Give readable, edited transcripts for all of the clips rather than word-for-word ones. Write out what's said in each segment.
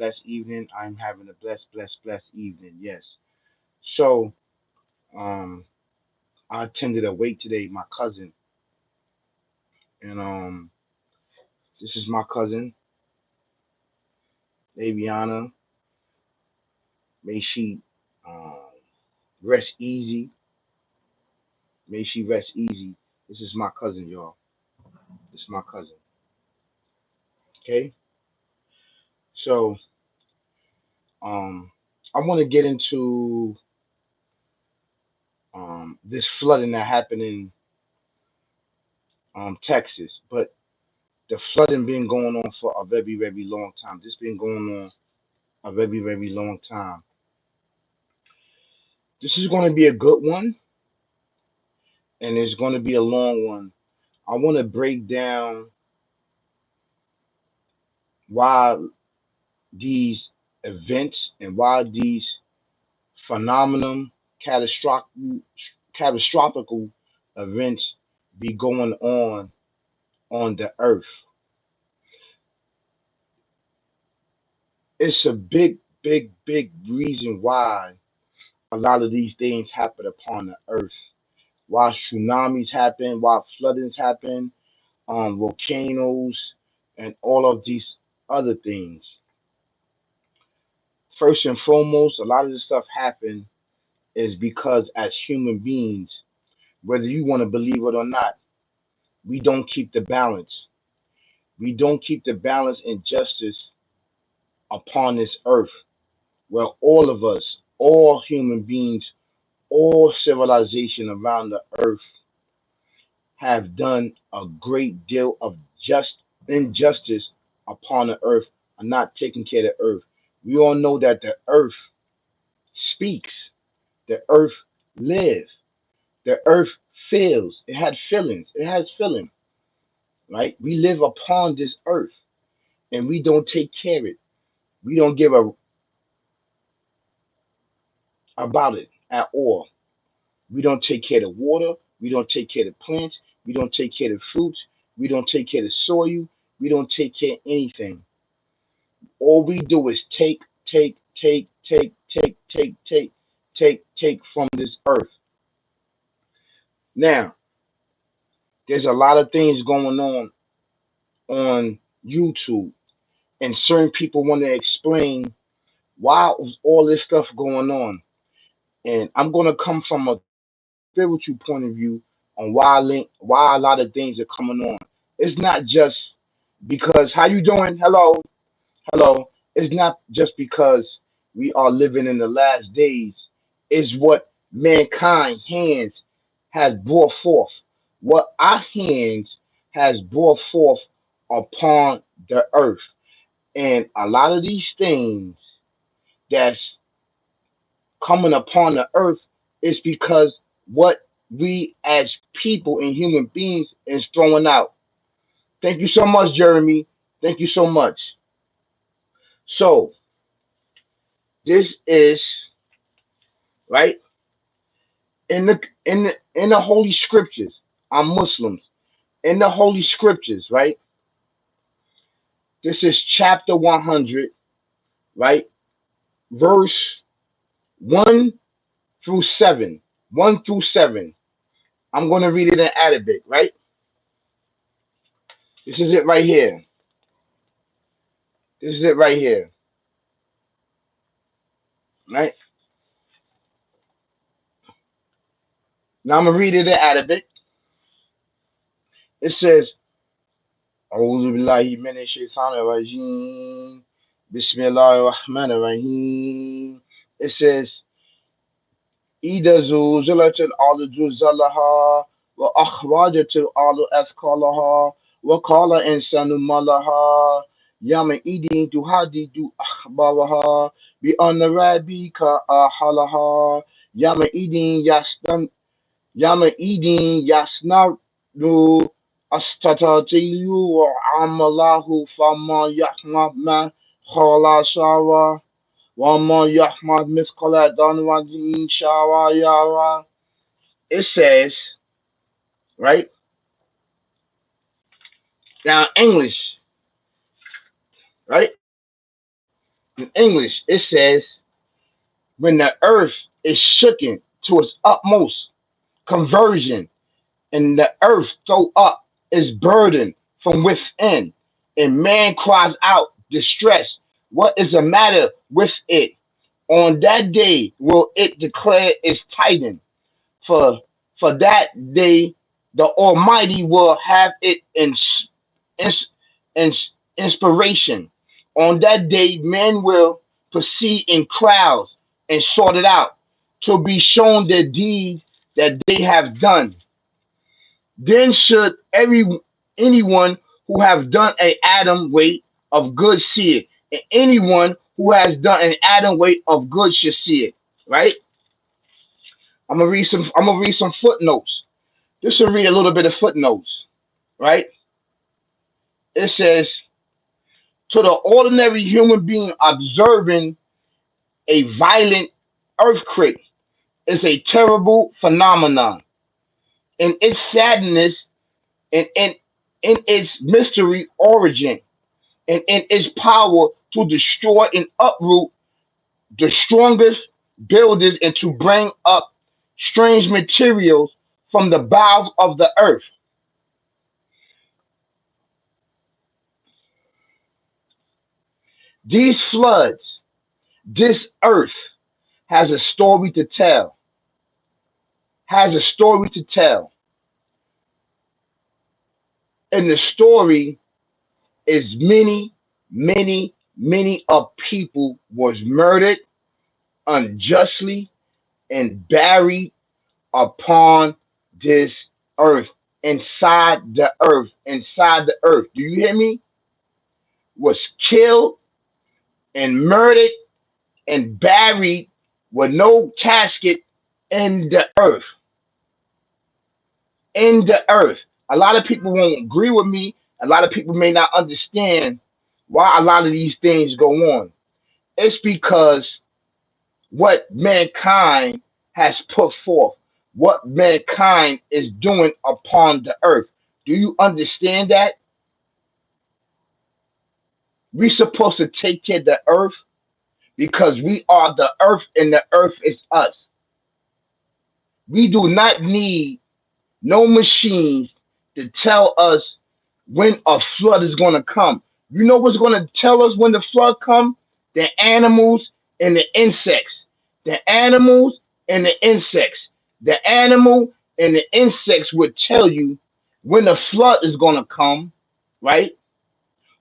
blessed evening. I'm having a blessed evening. Yes. So, um, I attended a wake today, my cousin, and this is my cousin, Aviana. May she um rest easy. May she rest easy. This is my cousin, y'all. This is my cousin. Okay. So, um, I want to get into this flooding that happened in Texas, but the flooding been going on for a very long time. This been going on a very long time. This is going to be a good one, and it's going to be a long one. I want to break down why these events and why these phenomenon catastrophic catastrophical events be going on the earth. It's a big reason why a lot of these things happen upon the earth. Why tsunamis happen, why floodings happen, volcanoes, and all of these other things. First and foremost, a lot of this stuff happen is because as human beings, whether you want to believe it or not, we don't keep the balance. We don't keep the balance and justice upon this earth. Well, all of us, all human beings, all civilization around the earth have done a great deal of just injustice upon the earth and not taking care of the earth. We all know that the earth speaks, the earth lives, the earth feels. It had feelings. It has feeling, right? We live upon this earth and we don't take care of it. We don't give a about it at all. We don't take care of the water. We don't take care of the plants. We don't take care of the fruits. We don't take care of the soil. We don't take care of anything. All we do is take from this earth. Now, there's a lot of things going on YouTube, and certain people want to explain why is all this stuff going on. And I'm going to come from a spiritual point of view on why a lot of things are coming on. It's not just because how you doing? Hello. It's not just because we are living in the last days. It's what mankind hands has brought forth. What our hands has brought forth upon the earth. And a lot of these things that's coming upon the earth is because what we as people and human beings is throwing out. Thank you so much, Jeremy. Thank you so much. So this is right in the holy scriptures. I'm Muslims. In the holy scriptures, right? This is chapter 100, right? Verse 1 through 7. 1 through 7. I'm going to read it in Arabic, right? This is it right here. This is it right here, right? Now I'm going to read it in Arabic. It says, أعوذ بالله من الشيطان الرجيم بسم الله الرحمن الرحيم. It says, إذا زلزلت الأرض زلزالها وأخرجت الأرض أثقالها وقال الإنسان ما لها يومئذ تحدث أخبارها بأن ربك أحلها يومئذ يومئذ يصنع أستطيع وعمله فما يحمد من خلاص وَمَا يَحْمَدْ مِثْقَالَ ذَرَّةٍ شَرًّا يَرَهُ. It says, right? Now, English, right? In English, it says, when the earth is shooken to its utmost conversion, and the earth throw up its burden from within, and man cries out distress. What is the matter with it? On that day will it declare its titan, for for that day the Almighty will have it ins, inspiration. On that day men will proceed in crowds and sort it out, to be shown the deed that they have done. Then should anyone who have done an atom weight of good see it, and anyone who has done an atom weight of good should see it. Right? I'm gonna read some footnotes. Just to read a little bit of footnotes. Right? It says, to the ordinary human being observing a violent earthquake is a terrible phenomenon. In its sadness and in its mystery origin, and in its power to destroy and uproot the strongest buildings and to bring up strange materials from the bowels of the earth. These floods, this earth has a story to tell, has a story to tell. And the story is many of people was murdered unjustly and buried upon this earth, inside the earth. Do you hear me? Was killed and murdered and buried with no casket in the earth. In the earth. A lot of people won't agree with me. A lot of people may not understand why a lot of these things go on. It's because what mankind has put forth, what mankind is doing upon the earth. Do you understand that? We're supposed to take care of the earth because we are the earth and the earth is us. We do not need no machines to tell us when a flood is going to come. You know what's going to tell us when the flood come? The animals and the insects. The animals and the insects. The animal and the insects would tell you when the flood is going to come, right?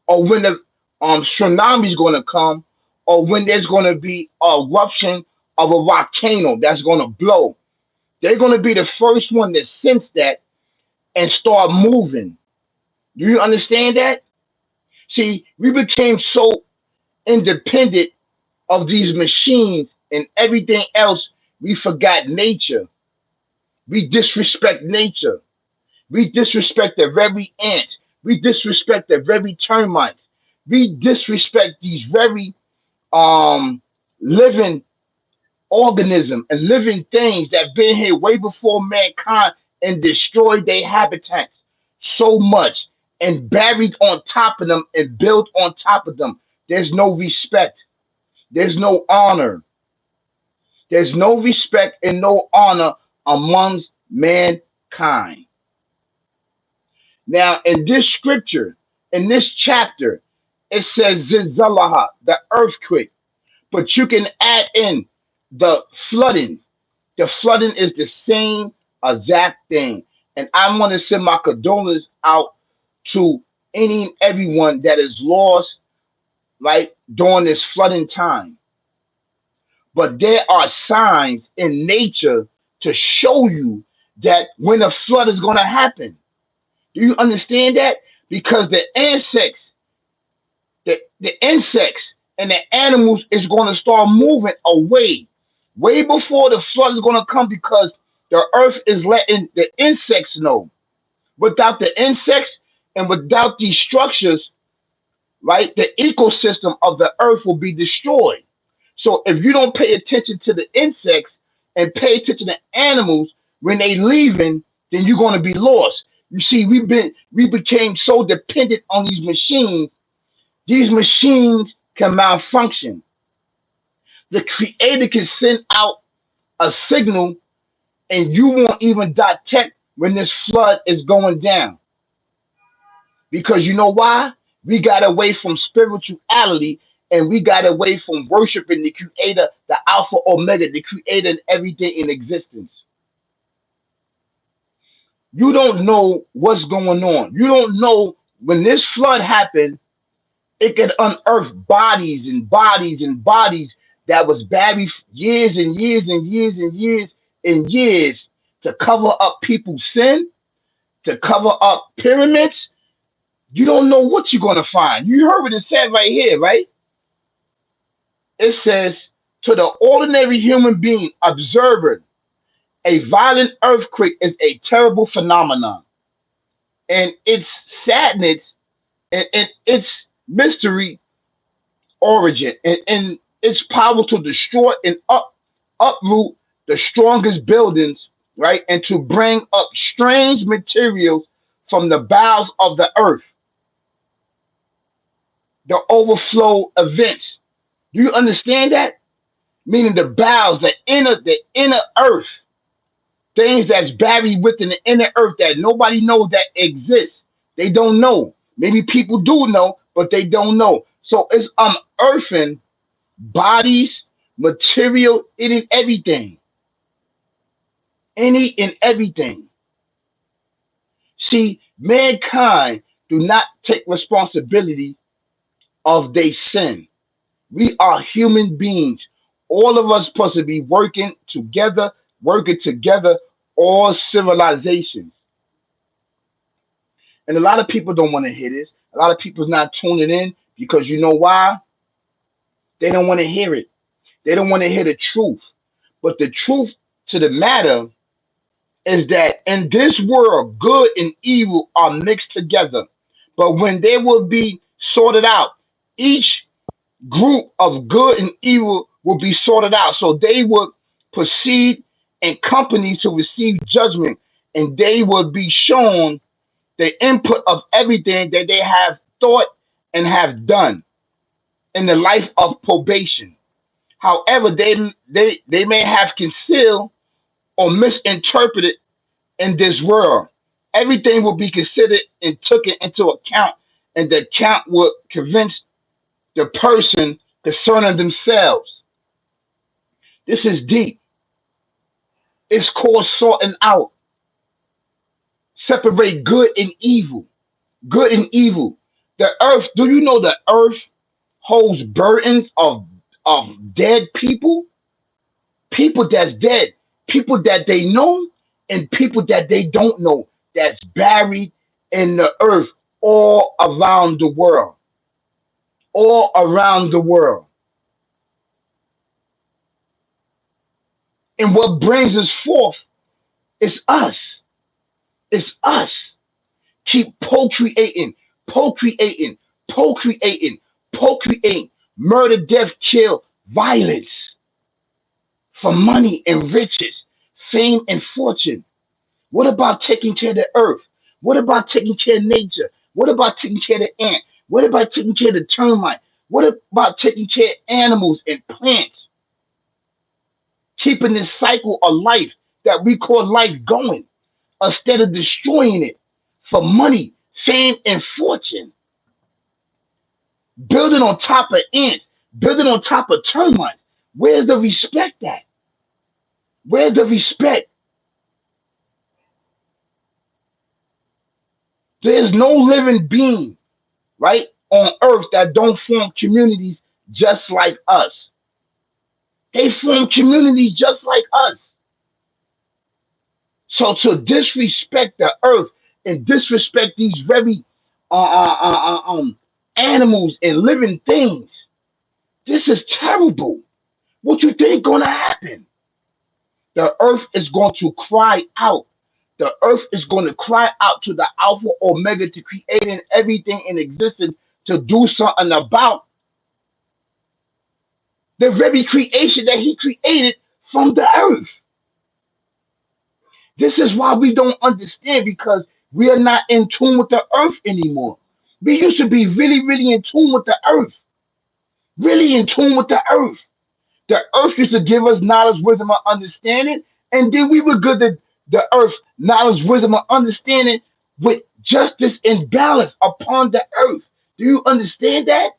Or when the tsunami is going to come, or when there's going to be a eruption of a volcano that's going to blow. They're going to be the first one to sense that and start moving. Do you understand that? See, we became so independent of these machines and everything else, we forgot nature. We disrespect nature. We disrespect the very ants. We disrespect the very termites. We disrespect these very living organism and living things that been here way before mankind and destroyed their habitats so much and buried on top of them and built on top of them. There's no respect. There's no honor. There's no respect and no honor amongst mankind. Now, in this scripture, in this chapter, it says Zilzalaha, the earthquake, but you can add in the flooding. The flooding is the same exact thing. And I want to send my condolences out to any and everyone that is lost, right, during this flooding time. But there are signs in nature to show you that when a flood is going to happen. Do you understand that? Because the insects and the animals is going to start moving away way before the flood is going to come because the earth is letting the insects know. Without the insects and without these structures, right, the ecosystem of the earth will be destroyed. So if you don't pay attention to the insects and pay attention to animals when they leaving, then you're going to be lost. You see, we became so dependent on these machines can malfunction. The creator can send out a signal and you won't even detect when this flood is going down. Because you know why? We got away from spirituality and we got away from worshiping the creator, the Alpha Omega, the creator and everything in existence. You don't know what's going on. You don't know when this flood happened, it could unearth bodies and bodies and bodies that was buried years and years and years and years and years to cover up people's sin, to cover up pyramids. You don't know what you're going to find. You heard what it said right here, right? It says, to the ordinary human being observer, a violent earthquake is a terrible phenomenon. And its sadness and its mystery origin and its power to destroy and uproot the strongest buildings, right? And to bring up strange materials from the bowels of the earth, the overflow events. Do you understand that? Meaning the bowels, the inner earth, things that's buried within the inner earth that nobody knows that exists. They don't know. Maybe people do know, but they don't know. So it's unearthing bodies, material, any everything, any and everything. See, mankind do not take responsibility of their sin. We are human beings. All of us supposed to be working together, all civilizations. And a lot of people don't want to hear this. A lot of people's not tuning in because you know why? They don't want to hear it. They don't want to hear the truth. But the truth to the matter is that in this world, good and evil are mixed together. But when they will be sorted out, each group of good and evil will be sorted out. So they would proceed in company to receive judgment, and they will be shown the input of everything that they have thought and have done in the life of probation. However, they may have concealed or misinterpreted in this world. Everything will be considered and taken into account, and the account will convince the person concerning themselves. This is deep. It's called sorting out, separate good and evil. Good and evil. The earth, do you know the earth holds burdens of dead people? People that's dead, people that they know, and people that they don't know, that's buried in the earth all around the world. All around the world. And what brings us forth is us. It's us. Keep procreating, procreating, procreating, procreating. Murder, death, kill, violence for money and riches, fame and fortune. What about taking care of the earth? What about taking care of nature? What about taking care of the ant? What about taking care of the termite? What about taking care of animals and plants? Keeping this cycle of life that we call life going instead of destroying it for money, fame, and fortune. Building on top of ants, building on top of termites. Where's the respect at? Where's the respect? There's no living being, right, on earth that don't form communities just like us. They form communities just like us. So to disrespect the earth and disrespect these very animals and living things, this is terrible. What you think gonna happen? The earth is going to cry out. The earth is going to cry out to the Alpha Omega to creating everything in existence to do something about the very creation that He created from the earth. This is why we don't understand because we are not in tune with the earth anymore. We used to be really, really in tune with the earth, really in tune with the earth. The earth used to give us knowledge, wisdom, and understanding, and then we would give the earth knowledge, wisdom, and understanding with justice and balance upon the earth. Do you understand that?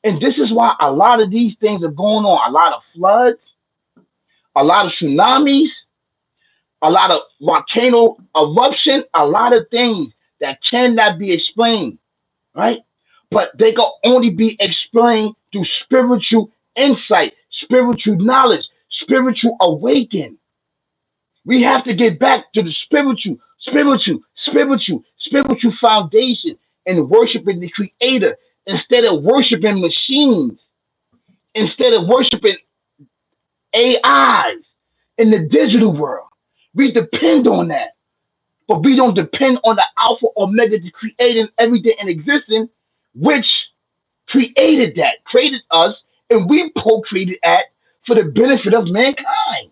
And this is why a lot of these things are going on. A lot of floods, a lot of tsunamis, a lot of volcano eruption, a lot of things that cannot be explained, right? But they can only be explained through spiritual insight, spiritual knowledge, spiritual awakening. We have to get back to the spiritual foundation and worshiping the creator instead of worshiping machines, instead of worshiping AIs in the digital world. We depend on that, but we don't depend on the Alpha Omega, the creating everything in existence, which created that, created us, and we procreated at for the benefit of mankind.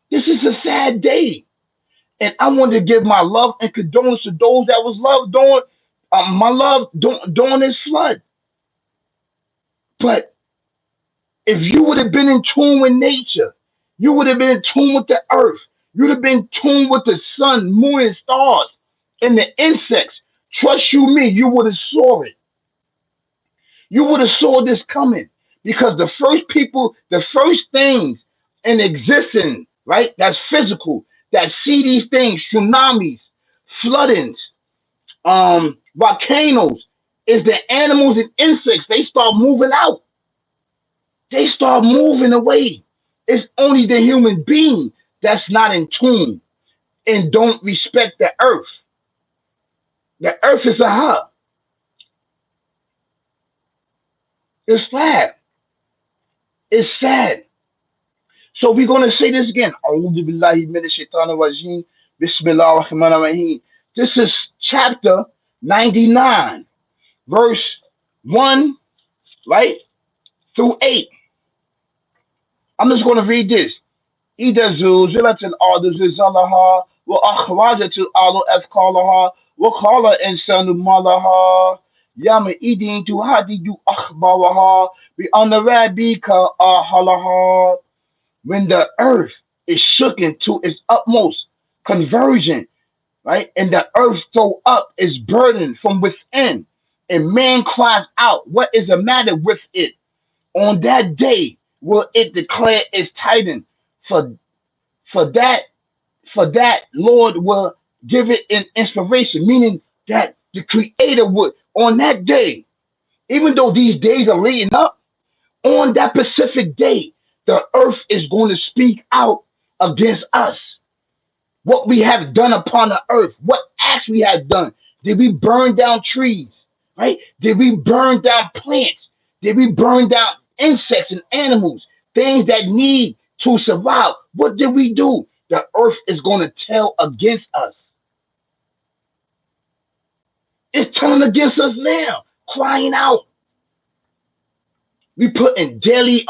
This is a sad day. And I want to give my love and condolence to those that was loved during my love during this flood. But if you would have been in tune with nature, you would have been in tune with the earth, you'd have been in tune with the sun, moon, and stars, and the insects. Trust you me, you would have saw it. You would have saw this coming because the first things in existence, right? That's physical, that see these things, tsunamis, floodings, volcanoes, is the animals and insects. They start moving out. They start moving away. It's only the human being that's not in tune and don't respect the earth. The earth is a hub. It's sad. It's sad. So we're gonna say this again. A'udhu billahi minash shaitanir rajim. Bismillahir rahmanir rahim. This is chapter 99, verse 1, right? Through 8. I'm just gonna read this. إذا زلزلت الأرض زلزالها وأخرجت الأرض أثقالها وقال الإنسان ما لها يومئذ تحدث أخبارها بأن ربك أوحاها. When the earth is shook into its utmost conversion, right? And the earth throw up its burden from within, and man cries out, what is the matter with it? On that day will it declare its titan, for for that for that Lord will give it an inspiration, meaning that the creator would on that day, even though these days are leading up, on that specific day, the earth is going to speak out against us. What we have done upon the earth, what acts we have done. Did we burn down trees? Right? Did we burn down plants? Did we burn down insects and animals? Things that need to survive. What did we do? The earth is going to tell against us. It's telling against us now, crying out. We put in daily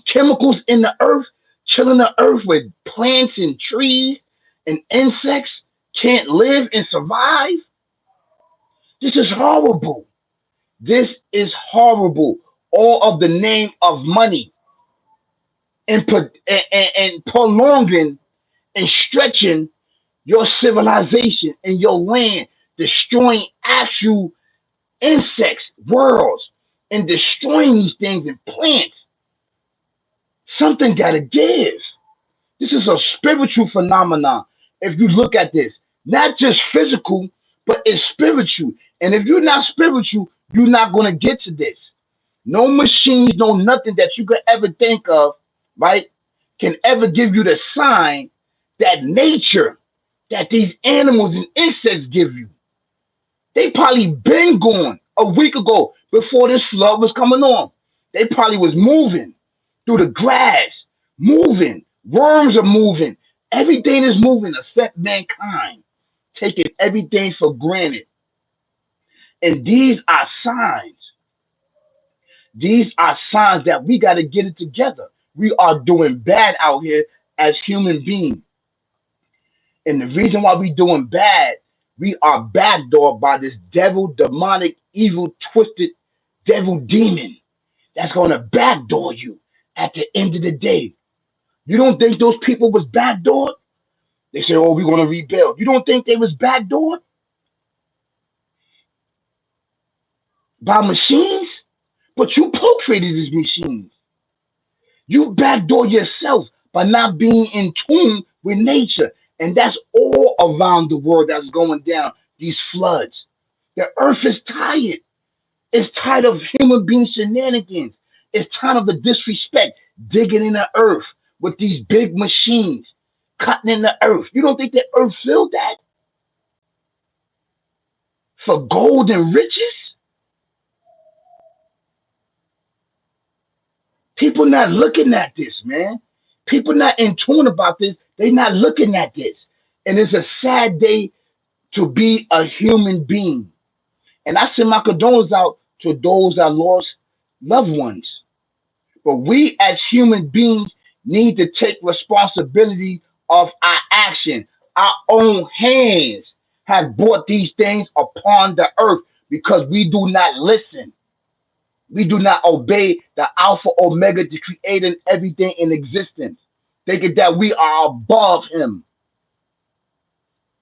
chemicals in the earth, killing the earth with plants and trees and insects can't live and survive. This is horrible. This is horrible. All of the name of money and prolonging and stretching your civilization and your land, destroying actual insects, worlds, and destroying these things and plants. Something gotta give. This is a spiritual phenomenon. If you look at this, not just physical, but it's spiritual. And if you're not spiritual, you're not gonna get to this. No machines, no nothing that you could ever think of, right, can ever give you the sign that nature, that these animals and insects give you. They probably been gone a week ago before this flood was coming on. They probably was moving through the grass, moving. Worms are moving. Everything is moving except mankind, taking everything for granted. And these are signs. These are signs that we got to get it together. We are doing bad out here as human beings. And the reason why we doing bad, We are backdoored by this devil, demonic, evil, twisted devil demon that's going to backdoor you at the end of the day. You don't think those people was backdoored? They say, "Oh, we're going to rebuild." You don't think they was backdoored by machines? But you portrayed these machines. You backdoor yourself by not being in tune with nature. And that's all around the world that's going down. These floods. The earth is tired. It's tired of human being shenanigans. It's tired of the disrespect, digging in the earth with these big machines, cutting in the earth. You don't think the earth feel that for gold and riches? People not looking at this, man. People not in tune about this. They not looking at this. And it's a sad day to be a human being. And I send my condolences out to those that lost loved ones. But we as human beings need to take responsibility of our action. Our own hands have brought these things upon the earth because we do not listen. We do not obey the Alpha Omega, the creator everything in existence, thinking that we are above him.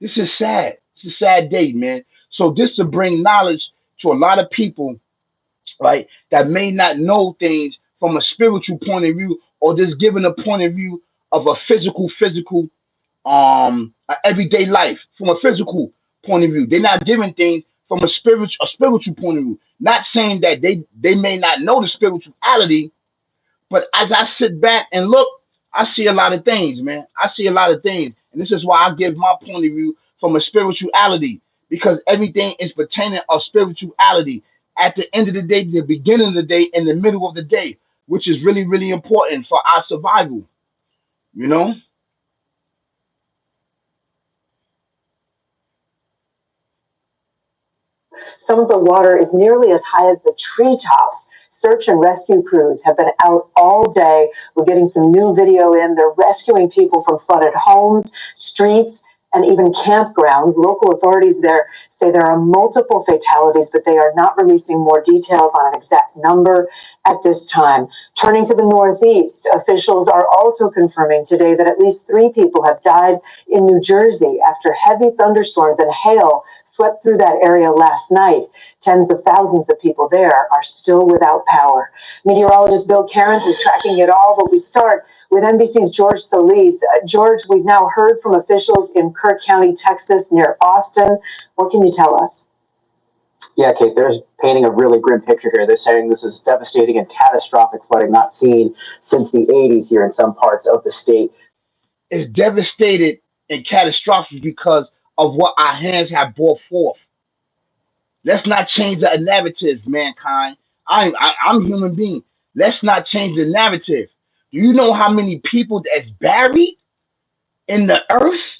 This is sad. It's a sad day, man. So this to bring knowledge to a lot of people, right, that may not know things from a spiritual point of view, or just given a point of view of a physical everyday life from a physical point of view. They're not giving things from a spiritual point of view. Not saying that they may not know the spirituality, but as I sit back and look, I see a lot of things, man. I see a lot of things. And this is why I give my point of view from a spirituality, because everything is pertaining of spirituality. At the end of the day, the beginning of the day, and the middle of the day, which is really, really important for our survival. You know? Some of the water is nearly as high as the treetops. Search and rescue crews have been out all day. We're getting some new video in. They're rescuing people from flooded homes, streets, and even campgrounds. Local authorities there say there are multiple fatalities, but they are not releasing more details on an exact number at this time. Turning to the Northeast, officials are also confirming today that at least 3 people have died in New Jersey after heavy thunderstorms and hail swept through that area last night. Tens of thousands of people there are still without power. Meteorologist Bill Cairns is tracking it all, but we start with NBC's George Solis. George, we've now heard from officials in Kirk County, Texas, near Austin. What can you tell us? Yeah, Kate, they're painting a really grim picture here. They're saying this is devastating and catastrophic flooding not seen since the 80s here in some parts of the state. It's devastated and catastrophic because of what our hands have brought forth. Let's not change the narrative, mankind. I'm a human being. Let's not change the narrative. Do you know how many people that's buried in the earth?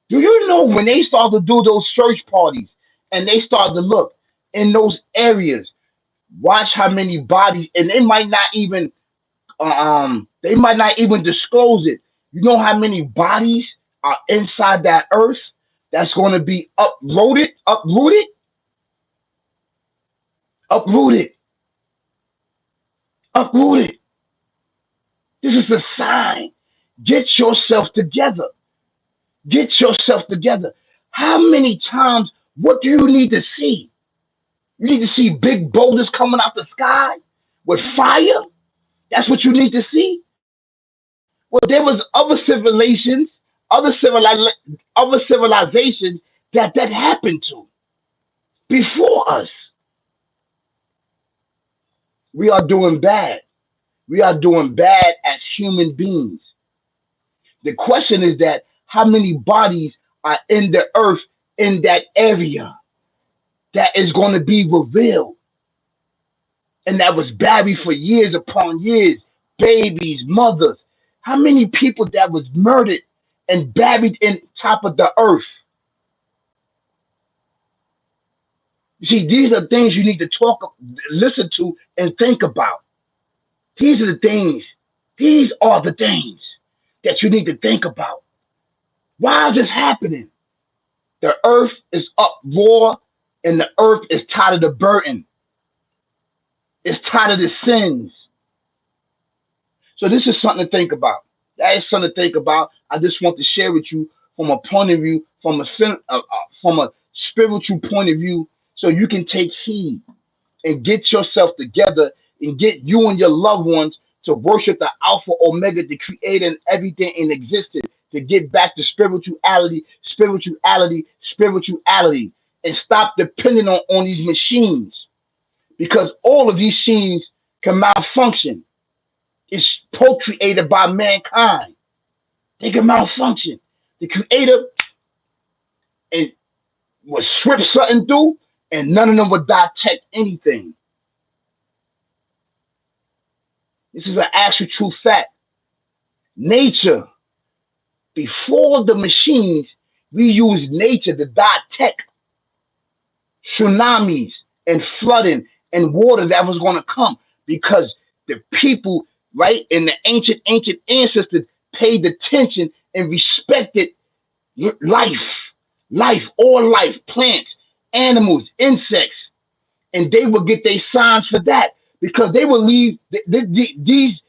Do you know when they start to do those search parties and they start to look in those areas, watch how many bodies, and they might not even disclose it. You know how many bodies are inside that earth that's going to be uprooted, uprooted. This is a sign. Get yourself together. Get yourself together. How many times? What do you need to see? You need to see big boulders coming out the sky with fire. That's what you need to see. Well, there was other civilizations, other civilizations that happened to before us. We are doing bad. We are doing bad as human beings. The question is that how many bodies are in the earth in that area that is going to be revealed, and that was buried for years upon years, babies, mothers. How many people that was murdered and buried in top of the earth? See, these are things you need to listen to, and think about. These are the things. These are the things that you need to think about. Why is this happening? The earth is uproar, and the earth is tired of the burden. It's tired of the sins. So this is something to think about. That is something to think about. I just want to share with you from a point of view, from a spiritual point of view, so you can take heed and get yourself together and get you and your loved ones to worship the Alpha Omega, the Creator and everything in existence, to get back to spirituality, spirituality, spirituality, and stop depending on these machines because all of these machines can malfunction. It's procreated by mankind. They can malfunction. The Creator and would strip something through, and none of them would detect anything. This is an actual true fact. Nature, before the machines, we used nature to detect tsunamis and flooding and water that was going to come because the people, right, and the ancient ancestors paid attention and respected all life, plants, animals, insects, and they would get their signs for that because they will leave these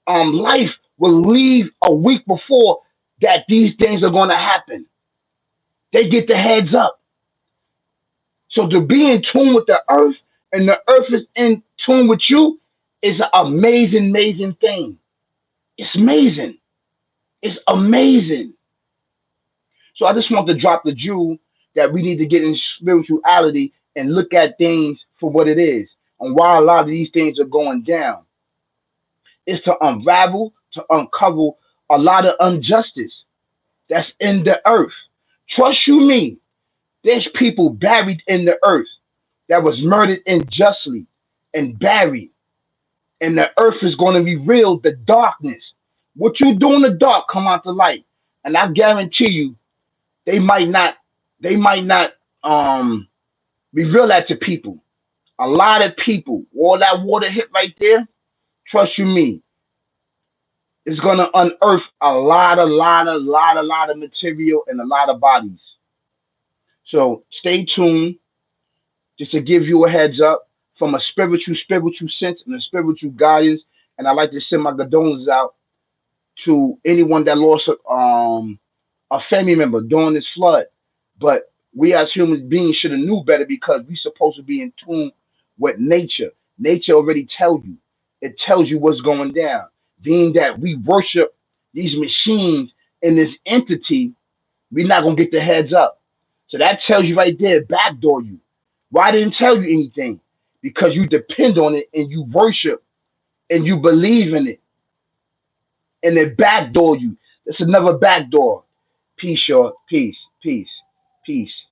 life will leave a week before that these things are going to happen. They get the heads up. So to be in tune with the earth and the earth is in tune with you is an amazing, amazing thing. It's amazing. It's amazing. So I just want to drop the jewel that we need to get in spirituality and look at things for what it is and why a lot of these things are going down. It's to unravel, to uncover a lot of injustice that's in the earth. Trust you me, there's people buried in the earth that was murdered unjustly and buried. And the earth is going to reveal the darkness. What you do in the dark come out the light. And I guarantee you, they might not, they might not reveal that to people. A lot of people, all that water hit right there, trust you me, it's gonna unearth a lot of material and a lot of bodies. So stay tuned, just to give you a heads up from a spiritual sense and a spiritual guidance. And I like to send my condolences out to anyone that lost a family member during this flood. But we as human beings should have knew better because we supposed to be in tune with nature. Nature already tells you. It tells you what's going down. Being that we worship these machines and this entity, we're not gonna get the heads up. So that tells you right there, backdoor you. Why didn't tell you anything? Because you depend on it and you worship and you believe in it and it backdoor you. It's another backdoor. Peace, y'all. Peace, peace, peace.